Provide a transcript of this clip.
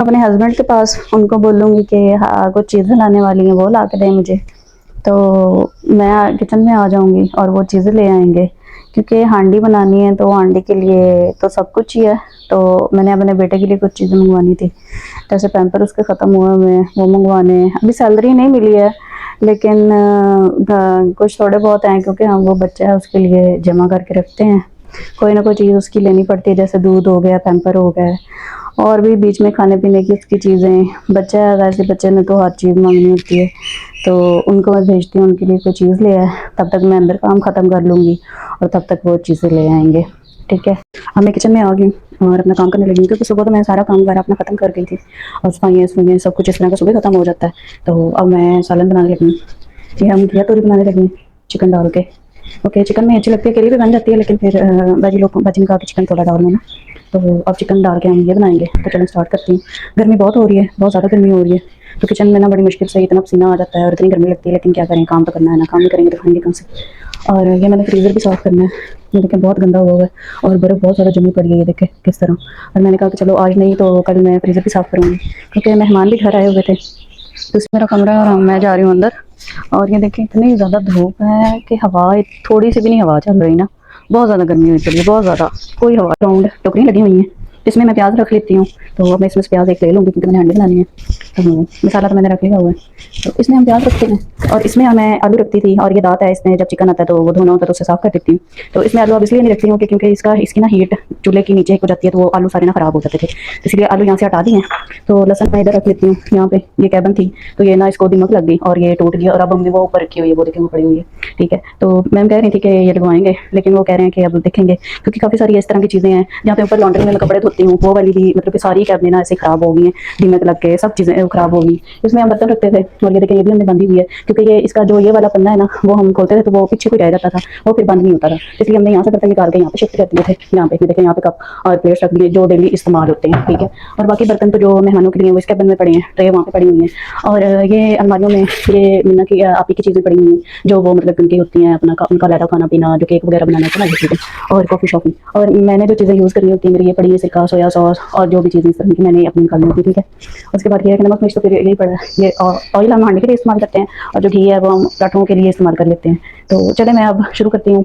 अपने हस्बैंड के पास उनको बोलूँगी कि हाँ कुछ चीज़ें लाने वाली हैं वो ला के दें मुझे, तो मैं किचन में आ जाऊँगी और वो चीज़ें ले आएंगे। क्योंकि हांडी बनानी है तो हांडी के लिए तो सब कुछ ही है। तो मैंने अपने बेटे के लिए कुछ चीज़ें मंगवानी थी, जैसे पैम्पर उसके ख़त्म हुए हुए हैं वो मंगवाने हैं। अभी सैलरी नहीं मिली है लेकिन कुछ थोड़े बहुत हैं, क्योंकि हम वो बच्चा है उसके लिए जमा करके रखते हैं। कोई ना कोई चीज़ उसकी लेनी पड़ती है, जैसे दूध हो गया, पैम्पर हो गया, और भी बीच में खाने पीने की उसकी चीज़ें। बच्चा है, वैसे बच्चे ने तो हर चीज़ मांगनी होती है, तो उनको मैं भेजती हूँ उनके लिए कोई चीज़ ले आए। तब तक मैं अंदर काम ख़त्म कर लूँगी और तब तक वो चीज़ें ले आएंगे। ठीक है, अब मैं किचन में आ गई और अपना काम करने लगी, क्योंकि सुबह तो मैं सारा काम वगैरह अपना ख़त्म कर गई थी और सफाइयाँ सफाइयाँ सब कुछ इस तरह का सुबह ख़त्म हो जाता है। तो अब मैं सालन बनाने लगी, ये हम घिया तोरी बनाने लगी चिकन डाल के। ओके, चिकन में अच्छी लगती है, अकेली भी बन जाती है, लेकिन फिर बाजी ने कहा कि चिकन थोड़ा डाल लेना, तो अब चिकन डाल के हम ये बनाएंगे। तो चलो स्टार्ट करती हूँ। गर्मी बहुत हो रही है, बहुत ज़्यादा गर्मी हो रही है, तो किचन में ना बड़ी मुश्किल से इतना पसीना आ जाता है और इतनी गर्मी लगती है, लेकिन क्या करें, काम तो करना है ना, काम नहीं करेंगे तो खाएंगे कहाँ से। और ये मैंने फ्रीज़र भी साफ़ करना है, ये देखें बहुत गंदा हुआ है और बर्फ़ बहुत ज़्यादा जमी पड़ी है, ये देखें किस तरह। और मैंने कहा कि चलो आज नहीं तो कल मैं फ्रीज़र भी साफ़ करूँगी, क्योंकि मेहमान भी घर आए हुए थे। तो इसमें मेरा कमरा है और मैं जा रही हूँ अंदर। और ये देखिए इतनी ज़्यादा धूप है कि हवा थोड़ी सी भी नहीं हवा चल रही ना, बहुत ज़्यादा गर्मी हुई पड़ी है, बहुत ज़्यादा। कोई हवा, राउंड टोकरियाँ लगी हुई हैं, इसमें मैं प्याज रख लेती हूँ। तो अब मैं इसमें से प्याज एक ले लूँगी, क्योंकि मैंने हांडी बनानी है। तो मसाला तो मैंने रख लिया हुआ है, तो इसमें हम प्याज रखते हैं। और इसमें मैं आलू रखती थी, और ये दांत है, इसमें जब चिकन आता है तो वो धोना होता है तो उसे साफ़ कर देती हूँ। तो इसमें आलू अब इसलिए नहीं रखती हूँ क्योंकि इसकी ना हीट चूल्हे की नीचे हो जाती है, तो वो आलू सारे ना ख़राब हो जाते थे, इसलिए आलू यहाँ से हटा दिए हैं। तो लहसुन मैं इधर रख लेती हूँ, यहाँ पे ये कैबन थी तो ये ना इसको दिमक लग गई और ये टूट गया, और अब हमने वो ऊपर रखी हुई है, वो देखें वो पड़ी हुई है। ठीक है, तो मैम कह रही थी कि ये लगवाएंगे, लेकिन वो कह रहे हैं कि अब देखेंगे, क्योंकि काफ़ी सारी इस तरह की चीज़ें हैं जहाँ पे ऊपर लॉन्ड्री में मैं कपड़े धोती हूँ, वो वाली भी मतलब कि सारी कैबिनें ना ऐसे ख़राब हो गई हैं, दिमक लग के सब चीज़ें ख़राब हो गई। इसमें हम बर्तन रखते थे और ये देखें ये भी हमने बंदी हुई है, क्योंकि ये इसका जो ये वाला पन्ना है ना वो हम खोलते थे तो वो पीछे कोई रह जाता था, वो फिर बंद नहीं होता था, इसलिए हमने यहाँ से बर्तन निकाल के यहाँ पे शिफ्ट कर दिए थे। यहाँ पे देखें, यहाँ पे कप और प्लेट्स रख दिए जो डेली इस्तेमाल होते हैं। ठीक है, और बाकी बर्तन तो जो मेहमानों के लिए वो इस कैबिन में पड़े हैं, ट्रे वहाँ पे पड़ी हुई हैं। और ये अलमारियों में ये मीना की आप ही की चीज़ें पड़ी हुई हैं, जो वो मतलब उनकी होती हैं, अपना उनका लहरा खाना पीना, जो केक वगैरह बनाना है ना, ये चीज़ें, और कॉफ़ी शॉफ़ी। और मैंने जो चीज़ें यूज़ करनी होती है मेरी ये पड़ी है, सिरका, सोया सॉस और जो भी चीज़ें इस तरह की मैंने अपनी निकालनी होती है। ठीक है, उसके बाद ये है कि नमक मिर्च तो फिर यही पड़ा है। ये ऑयल हम हांडी के लिए इस्तेमाल करते हैं और जो घी है वो हम पराठों के लिए इस्तेमाल कर लेते हैं। तो चले मैं अब शुरू करती हूँ।